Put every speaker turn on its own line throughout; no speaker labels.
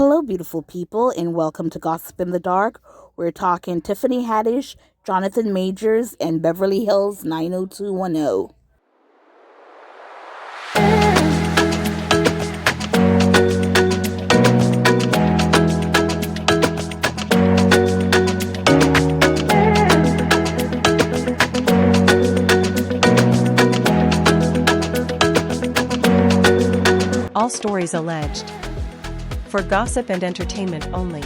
Hello, beautiful people, and welcome to Gossip in the Dark. We're talking Tiffany Haddish, Jonathan Majors, and Beverly Hills 90210.
All stories alleged. For gossip and entertainment only.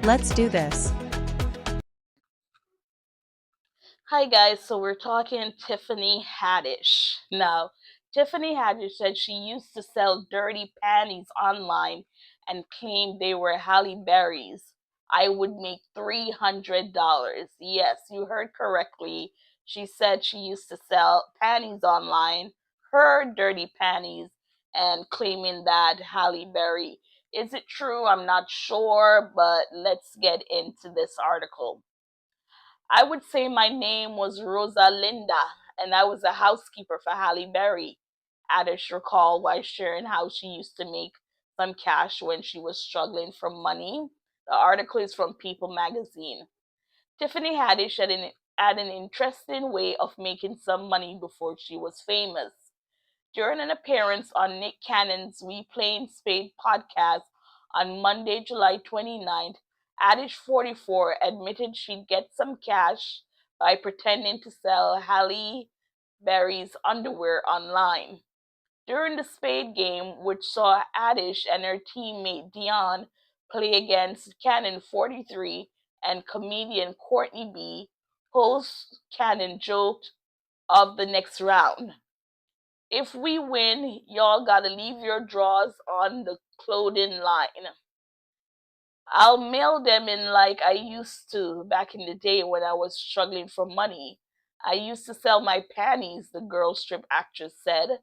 Let's do this.
Hi guys, so we're talking Tiffany Haddish. Now, Tiffany Haddish said she used to sell dirty panties online and claimed they were Halle Berry's. I would make $300. Yes, you heard correctly. She said she used to sell panties online, her dirty panties, and claiming that Halle Berry. Is it true? I'm not sure, but let's get into this article. I would say my name was Rosalinda, and I was a housekeeper for Halle Berry. Adish recalled while sharing how she used to make some cash when she was struggling for money. The article is from People magazine. Tiffany Haddish had an interesting way of making some money before she was famous. During an appearance on Nick Cannon's We Playing Spade podcast on Monday, July 29th, Addish 44 admitted she'd get some cash by pretending to sell Halle Berry's underwear online. During the Spade game, which saw Addish and her teammate Dion play against Cannon 43 and comedian Courtney B, host Cannon joked of the next round. If we win, y'all gotta leave your drawers on the clothing line. I'll mail them in like I used to back in the day when I was struggling for money. I used to sell my panties, the girl strip actress said.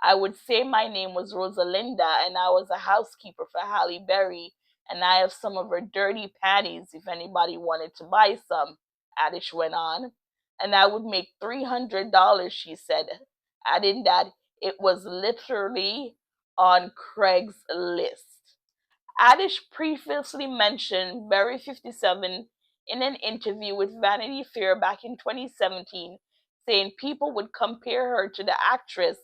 I would say my name was Rosalinda and I was a housekeeper for Halle Berry, and I have some of her dirty panties if anybody wanted to buy some, Adish went on. And I would make $300, she said, adding that it was literally on Craigslist. Adish previously mentioned Berry 57 in an interview with Vanity Fair back in 2017, saying people would compare her to the actress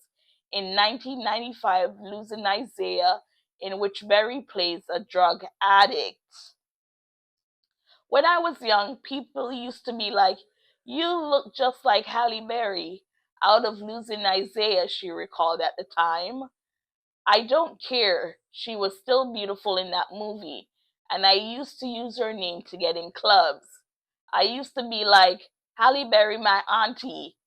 in 1995 Losing Isaiah, in which Berry plays a drug addict. When I was young, people used to be like, "You look just like Halle Berry," out of Losing Isaiah, she recalled at the time. I don't care. She was still beautiful in that movie, and I used to use her name to get in clubs. I used to be like, "Halle Berry, my auntie,"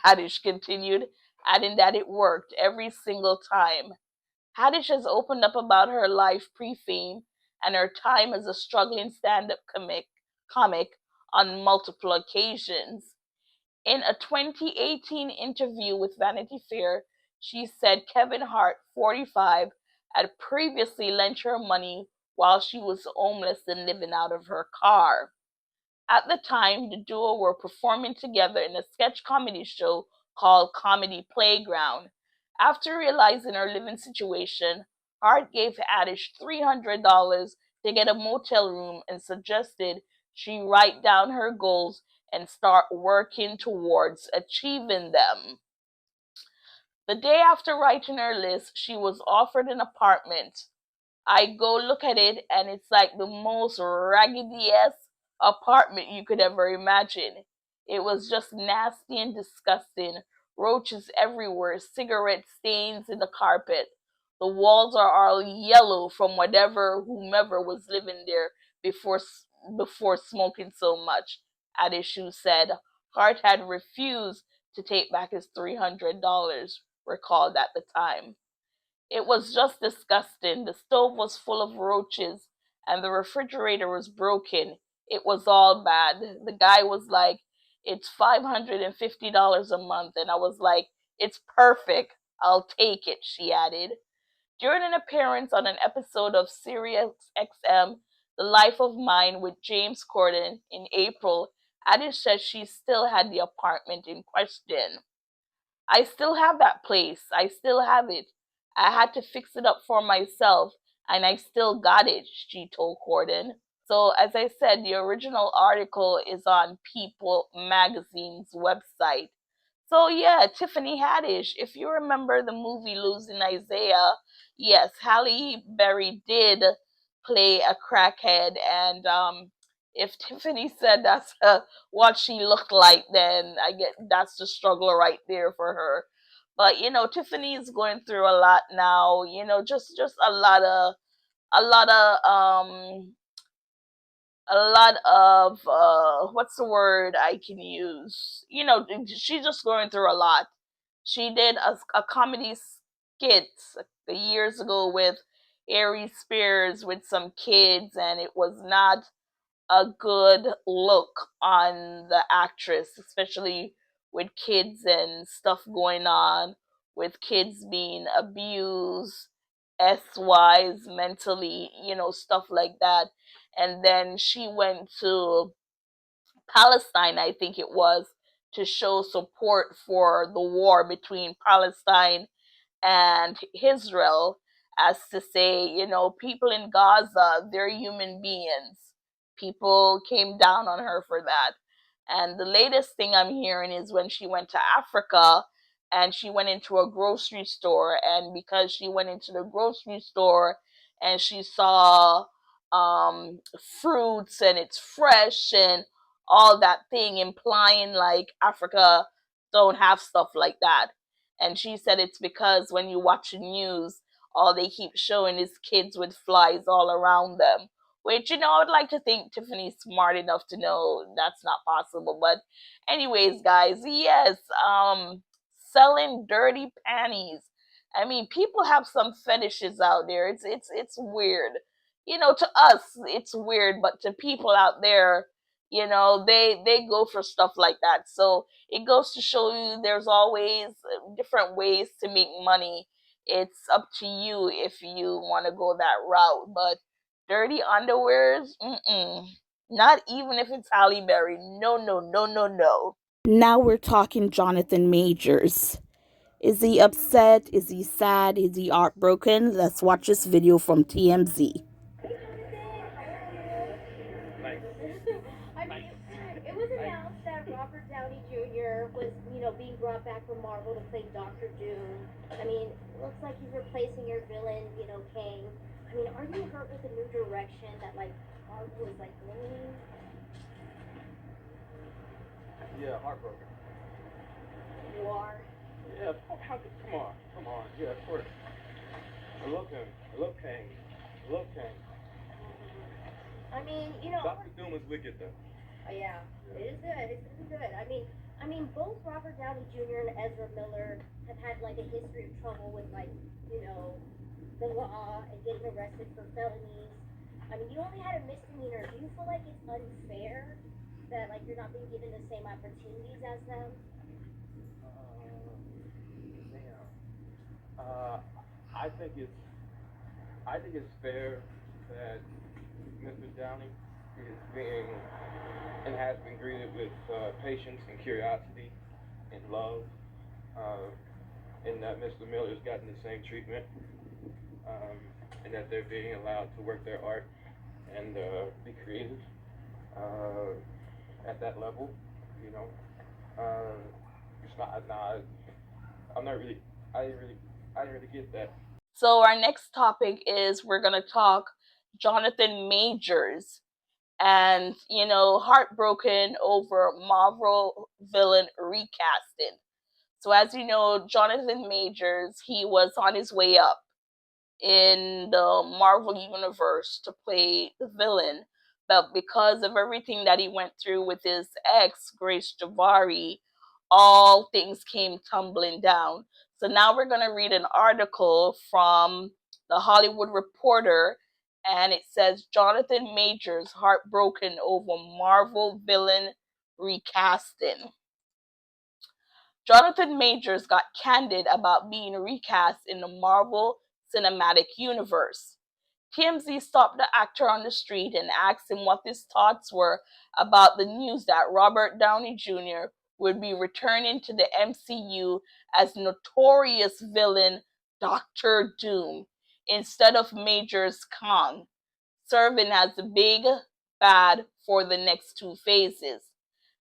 Haddish continued, adding that it worked every single time. Haddish has opened up about her life pre-fame and her time as a struggling stand-up comic on multiple occasions. In a 2018 interview with Vanity Fair, she said Kevin Hart, 45, had previously lent her money while she was homeless and living out of her car. At the time, the duo were performing together in a sketch comedy show called Comedy Playground. After realizing her living situation, Hart gave Adish $300 to get a motel room and suggested she write down her goals and start working towards achieving them. The day after writing her list, she was offered an apartment. I go look at it, and it's like the most raggedy ass apartment you could ever imagine. It was just nasty and disgusting. Roaches everywhere, cigarette stains in the carpet. The walls are all yellow from whomever was living there before before smoking so much. Adishu said Hart had refused to take back his $300, recalled at the time. It was just disgusting. The stove was full of roaches and the refrigerator was broken. It was all bad. The guy was like, "It's $550 a month." And I was like, "It's perfect. I'll take it," she added. During an appearance on an episode of Sirius XM, The Life of Mine with James Corden in April, Adish said she still had the apartment in question. I still have that place. I still have it. I had to fix it up for myself. and I still got it, she told Corden. So, as I said, the original article is on People Magazine's website. So, yeah, Tiffany Haddish, if you remember the movie Losing Isaiah, yes, Halle Berry did play a crackhead. And if Tiffany said that's what she looked like, then I get that's the struggle right there for her. But Tiffany is going through a lot now. Just a lot of what's the word I can use? She's just going through a lot. She did a comedy skit years ago with Aries Spears with some kids, and it was not a good look on the actress, especially with kids and stuff going on, with kids being abused, S-wise, mentally, stuff like that. And then she went to Palestine, I think it was, to show support for the war between Palestine and Israel, as to say, people in Gaza, they're human beings. People came down on her for that. And the latest thing I'm hearing is when she went to Africa and she went into a grocery store, and because she went into the grocery store and she saw fruits and it's fresh and all that thing, implying like Africa don't have stuff like that. And she said it's because when you watch the news, all they keep showing is kids with flies all around them. Which, I would like to think Tiffany's smart enough to know that's not possible. But anyways, guys, yes, selling dirty panties. I mean, people have some fetishes out there. It's weird. To us it's weird, but to people out there, they go for stuff like that. So it goes to show you there's always different ways to make money. It's up to you if you want to go that route. But dirty underwears, not even if it's Halle Berry. No, no, no, no, no.
Now we're talking Jonathan Majors. Is he upset? Is he sad? Is he heartbroken? Let's watch this video from TMZ.
I mean, it was announced that Robert Downey Jr. was, being brought back from Marvel to play Doctor Doom. I mean, looks like he's replacing your villain, Kang. I mean, are you hurt with the new direction that Marvel is going?
Yeah, heartbroken.
You are.
Yeah, come on. Yeah, of course. I love him. I love Kang. I love Kang.
I mean,
Doctor Doom is wicked though.
Oh yeah, it is good. It's really good. I mean, both Robert Downey Jr. and Ezra Miller have had a history of trouble with the law and getting arrested for felonies. I mean, you only had a misdemeanor. Do you feel like it's unfair that you're not being given the same opportunities as them?
Damn. I think it's fair that Mr. Downey is being and has been greeted with patience and curiosity and love, and that Mr. Miller's gotten the same treatment, and that they're being allowed to work their art and be creative at that level. It's not. I'm not really. I didn't really get that.
So our next topic is we're gonna talk Jonathan Majors, and heartbroken over Marvel villain recasting. So as you know, Jonathan Majors, he was on his way up in the Marvel universe to play the villain, but because of everything that he went through with his ex, Grace Javari, all things came tumbling down. So now we're going to read an article from the Hollywood Reporter, and it says Jonathan Majors heartbroken over Marvel villain recasting. Jonathan Majors got candid about being recast in the Marvel Cinematic Universe. TMZ stopped the actor on the street and asked him what his thoughts were about the news that Robert Downey Jr. would be returning to the MCU as notorious villain Doctor Doom. instead of Major's Kong, serving as the big bad for the next two phases.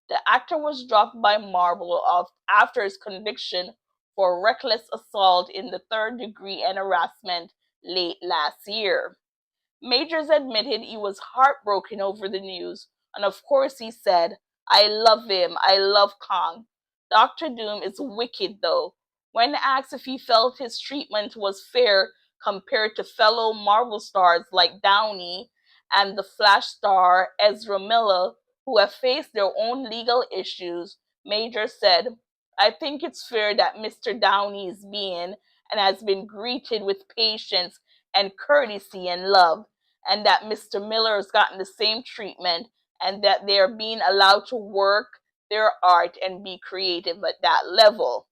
The actor was dropped by Marvel after his conviction for reckless assault in the third degree and harassment late last year. Majors admitted he was heartbroken over the news, and of course he said, I love him, I love Kong. Doctor Doom is wicked though. When asked if he felt his treatment was fair compared to fellow Marvel stars like Downey and the Flash star Ezra Miller, who have faced their own legal issues, Major said, I think it's fair that Mr. Downey is being and has been greeted with patience and courtesy and love, and that Mr. Miller has gotten the same treatment, and that they're being allowed to work their art and be creative at that level.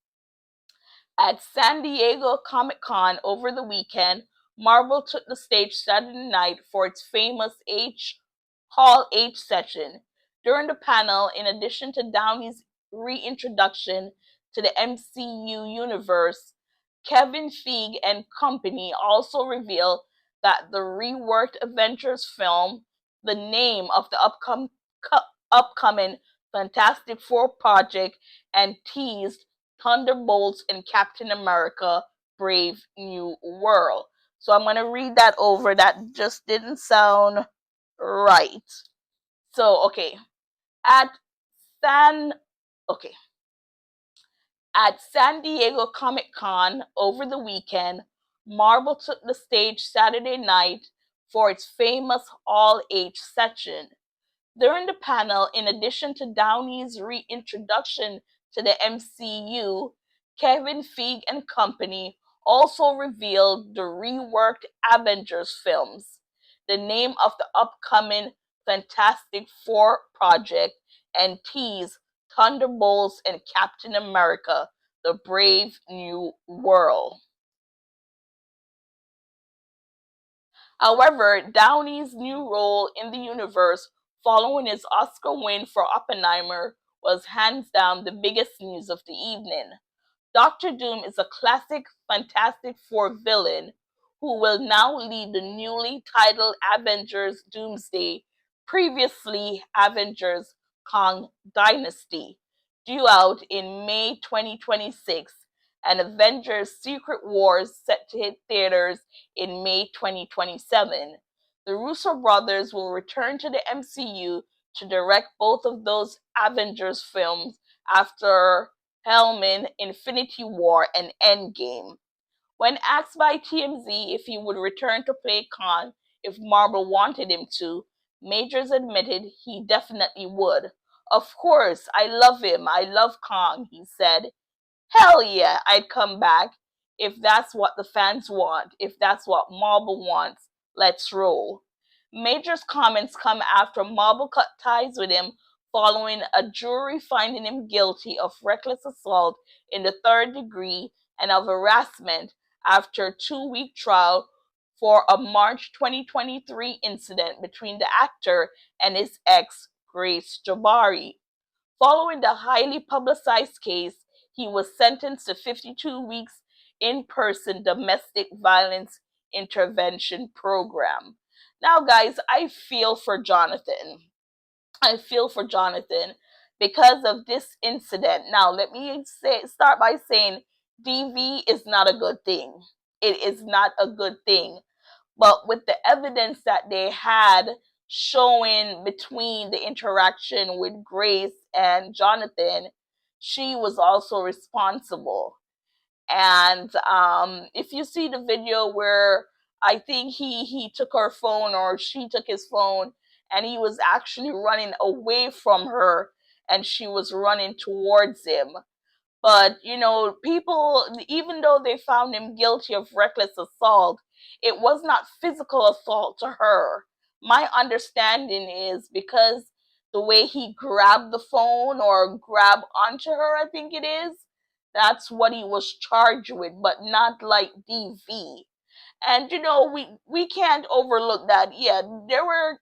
At San Diego Comic Con over the weekend, Marvel took the stage Saturday night for its famous Hall H session. During the panel, in addition to Downey's reintroduction to the MCU universe, Kevin Feige and company also revealed that the reworked Avengers film, the name of the upcoming Fantastic Four project, and teased Thunderbolts and Captain America Brave New World. So I'm going to read that over. That just didn't sound right. So, okay. At San okay. At San Diego Comic Con over the weekend, Marvel took the stage Saturday night for its famous All H session. During the panel, in addition to Downey's reintroduction to the MCU, Kevin Feige and company also revealed the reworked Avengers films, the name of the upcoming Fantastic Four project, and teased Thunderbolts and Captain America, the Brave New World. However, Downey's new role in the universe following his Oscar win for Oppenheimer was hands down the biggest news of the evening. Doctor Doom is a classic Fantastic Four villain who will now lead the newly titled Avengers Doomsday, previously Avengers Kong Dynasty, due out in May 2026, and Avengers Secret Wars set to hit theaters in May 2027. The Russo brothers will return to the MCU to direct both of those Avengers films after Hellman, Infinity War, and Endgame. When asked by TMZ if he would return to play Khan if Marvel wanted him to, Majors admitted he definitely would. Of course, I love him. I love Kong, he said. Hell yeah, I'd come back. If that's what the fans want, if that's what Marvel wants, let's roll. Major's comments come after Marvel cut ties with him following a jury finding him guilty of reckless assault in the third degree and of harassment after a 2-week trial for a March 2023 incident between the actor and his ex, Grace Jabari. Following the highly publicized case, he was sentenced to 52 weeks in-person domestic violence intervention program. Now, guys, I feel for Jonathan. I feel for Jonathan because of this incident. Now, let me start by saying DV is not a good thing. It is not a good thing. But with the evidence that they had showing between the interaction with Grace and Jonathan, she was also responsible. And if you see the video where I think he took her phone or she took his phone and he was actually running away from her and she was running towards him. But, people, even though they found him guilty of reckless assault, it was not physical assault to her. My understanding is because the way he grabbed the phone or grabbed onto her, I think it is, that's what he was charged with, but not like DV. And we can't overlook that. Yeah, there were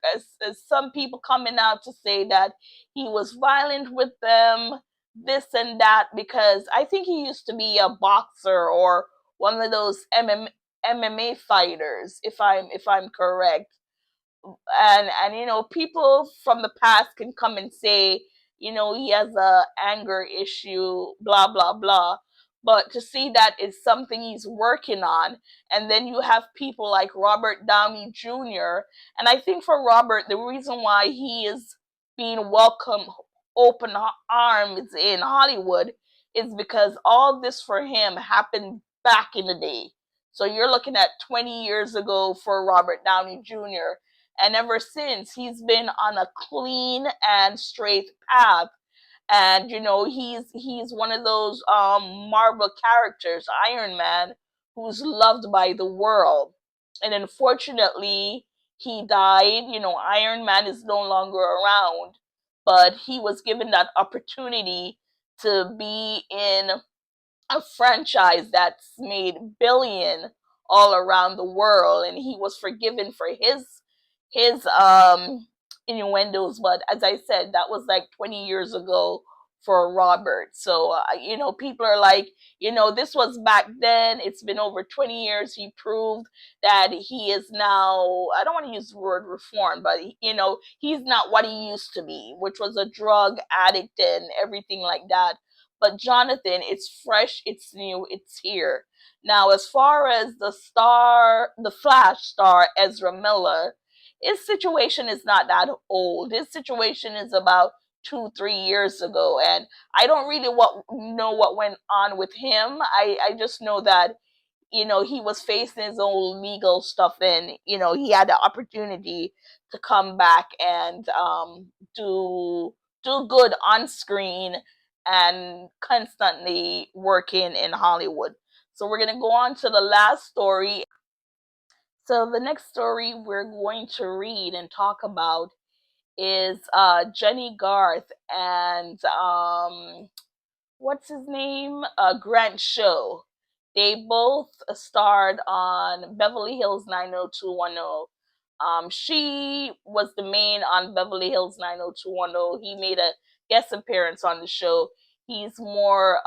some people coming out to say that he was violent with them, this and that, because I think he used to be a boxer or one of those MMA fighters, if I'm correct. And people from the past can come and say, he has a anger issue, blah blah blah, but to see that is something he's working on. And then you have people like Robert Downey Jr., and I think for Robert, the reason why he is being welcomed open arms in Hollywood is because all this for him happened back in the day. So you're looking at 20 years ago for Robert Downey Jr., and ever since, he's been on a clean and straight path. And he's one of those Marvel characters, Iron Man, who's loved by the world. And unfortunately, he died. Iron Man is no longer around, but he was given that opportunity to be in a franchise that's made billion all around the world, and he was forgiven for his innuendos. But as I said, that was like 20 years ago for Robert. So people are like, this was back then. It's been over 20 years. He proved that he is now, I don't want to use the word reform, but he's not what he used to be, which was a drug addict and everything like that. But Jonathan, it's fresh, it's new, it's here. Now, as far as the Flash star, Ezra Miller, his situation is not that old. His situation is about 2, 3 years ago. And I don't really know what went on with him. I just know that he was facing his own legal stuff, and he had the opportunity to come back and do good on screen and constantly working in Hollywood. So we're going to go on to the last story. So the next story we're going to read and talk about is Jenny Garth and what's his name? Grant Show. They both starred on Beverly Hills 90210. She was the main on Beverly Hills 90210. He made a guest appearance on the show. He's more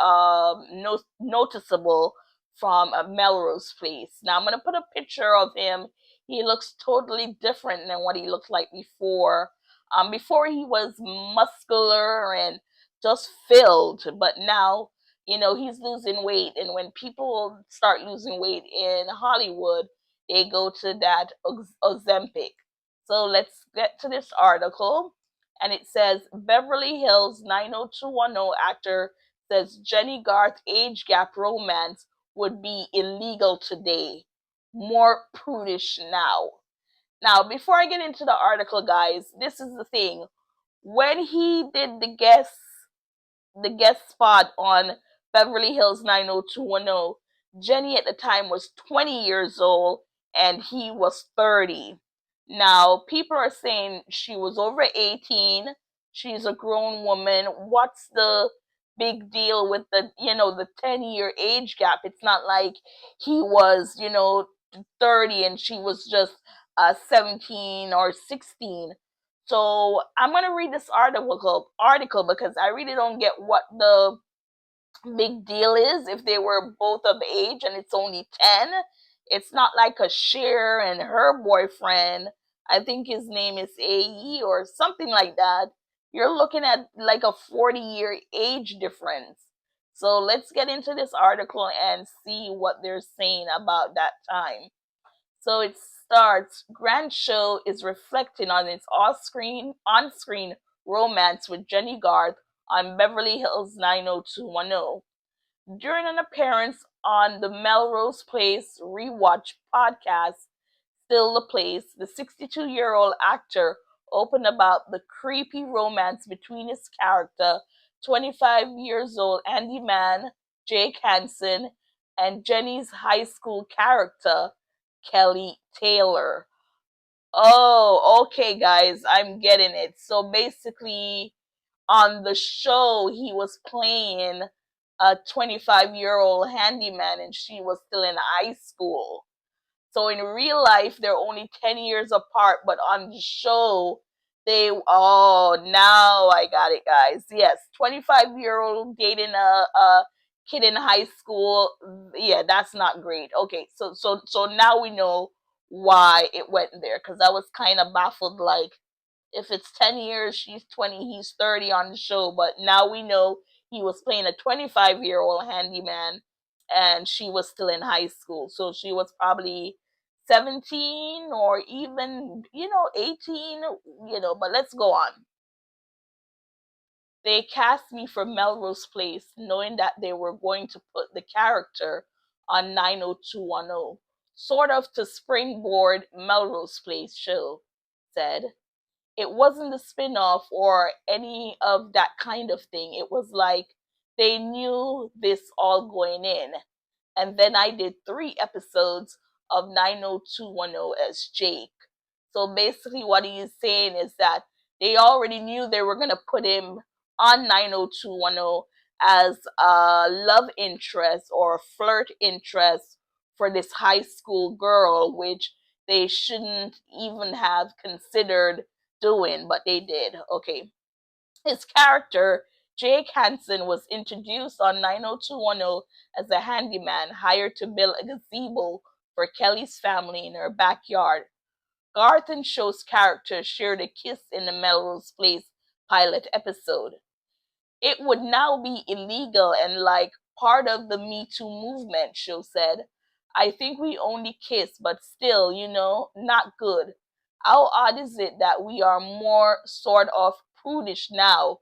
noticeable from Melrose Place. Now I'm gonna put a picture of him. He looks totally different than what he looked like before. Before he was muscular and just filled, but now he's losing weight. And when people start losing weight in Hollywood, they go to that Ozempic. So let's get to this article. And it says Beverly Hills 90210 actor says Jenny Garth age gap romance would be illegal today. More prudish now. Now, before I get into the article, guys, this is the thing. When he did the guest spot on Beverly Hills 90210, Jenny at the time was 20 years old and he was 30. Now, people are saying she was over 18. She's a grown woman. What's the big deal with the 10-year age gap? It's not like he was, 30 and she was just 17 or 16. So I'm gonna read this article because I really don't get what the big deal is if they were both of age and it's only 10. It's not like a Cher and her boyfriend. I think his name is AE or something like that. You're looking at like a 40-year age difference. So let's get into this article and see what they're saying about that time. So it starts, Grant Show is reflecting on its on-screen romance with Jenny Garth on Beverly Hills 90210. During an appearance on the Melrose Place Rewatch podcast, Still the Place, the 62-year-old actor opened about the creepy romance between his character, 25 years old Andy Man, Jake Hansen, and Jenny's high school character, Kelly Taylor. Oh, okay, guys, I'm getting it. So basically, on the show, he was playing a 25-year-old handyman and she was still in high school. So in real life, they're only 10 years apart, but on the show, now I got it, guys. Yes, 25-year-old dating a kid in high school, yeah, that's not great. Okay, so now we know why it went there, because I was kind of baffled, like, if it's 10 years, she's 20, he's 30 on the show, but now we know he was playing a 25-year-old handyman and she was still in high school. So she was probably 17 or even, 18, but let's go on. They cast me for Melrose Place, knowing that they were going to put the character on 90210, sort of to springboard Melrose Place show, said. It wasn't a spin-off or any of that kind of thing. It was like they knew this all going in. And then I did 3 episodes of 90210 as Jake. So basically, what he is saying is that they already knew they were going to put him on 90210 as a love interest or a flirt interest for this high school girl, which they shouldn't even have considered doing, but they did. Okay. His character, Jake Hansen, was introduced on 90210 as a handyman hired to build a gazebo for Kelly's family in her backyard. Garth and Show's character shared a kiss in the Melrose Place pilot episode. It would now be illegal and like part of the Me Too movement, Show said. I think we only kiss, but still, not good. How odd is it that we are more sort of prudish now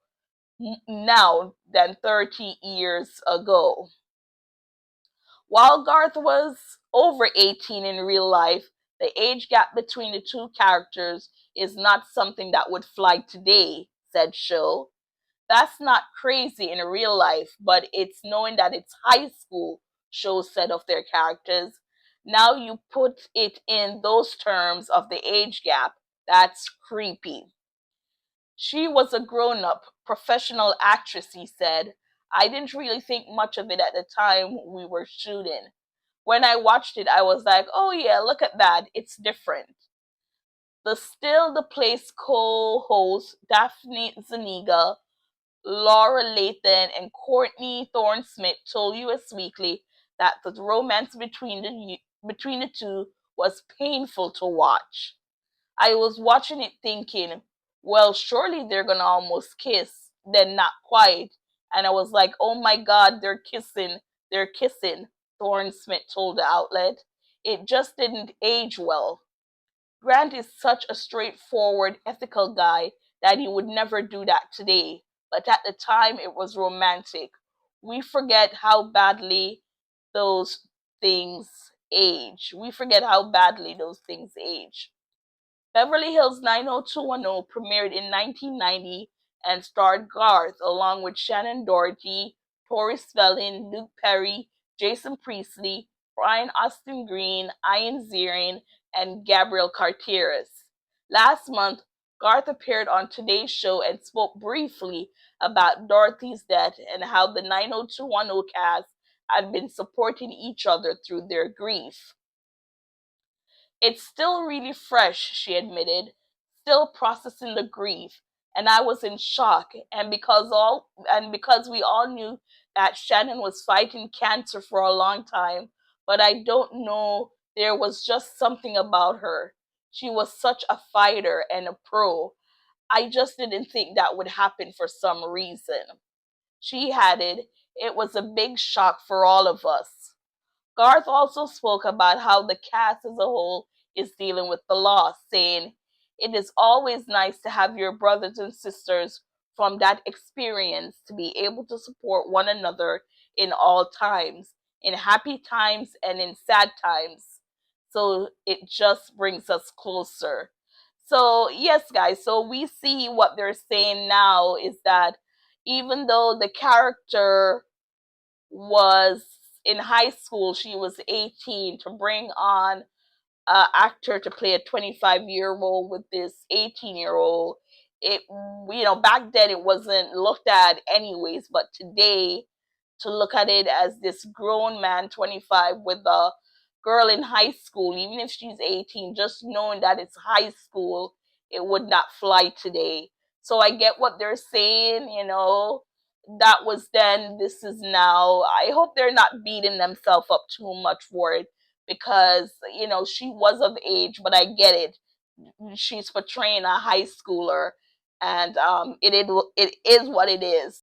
than 30 years ago? While Garth was over 18 in real life, the age gap between the two characters is not something that would fly today, said Show. That's not crazy in real life, but it's knowing that it's high school, Show said of their characters. Now you put it in those terms of the age gap. That's creepy. She was a grown up, professional actress, he said. I didn't really think much of it at the time we were shooting. When I watched it, I was like, oh yeah, look at that. It's different. The Still the Place co hosts Daphne Zuniga, Laura Lathan, and Courtney Thorne Smith told US Weekly that the romance between the two was painful to watch. I was watching it thinking, well, surely they're gonna almost kiss, then not quite. And I was like, oh my god, they're kissing, Thorne Smith told the outlet. It just didn't age well. Grant is such a straightforward, ethical guy that he would never do that today. But at the time, it was romantic. We forget how badly those things age. We forget how badly those things age. Beverly Hills 90210 premiered in 1990 and starred Garth along with Shannon Doherty, Tori Spelling, Luke Perry, Jason Priestley, Brian Austin Green, Ian Ziering, and Gabriel Carteris. Last month, Garth appeared on Today's Show and spoke briefly about Dorothy's death and how the 90210 cast had been supporting each other through their grief. It's still really fresh, she admitted, still processing the grief, and I was in shock. And because we all knew that Shannon was fighting cancer for a long time, but I don't know, there was just something about her. She was such a fighter and a pro. I just didn't think that would happen for some reason. She added, it was a big shock for all of us. Garth also spoke about how the cast as a whole is dealing with the loss, saying, it is always nice to have your brothers and sisters from that experience to be able to support one another in all times, in happy times and in sad times. So it just brings us closer. So, yes, guys, so we see what they're saying now is that even though the character was in high school, she was 18, to bring on an actor to play a 25-year-old with this 18-year-old. It, back then it wasn't looked at anyways, but today to look at it as this grown man, 25, with a girl in high school, even if she's 18, just knowing that it's high school, it would not fly today. So I get what they're saying, that was then, this is now. I hope they're not beating themselves up too much for it, because she was of age, but I get it. She's portraying a high schooler, and it is what it is.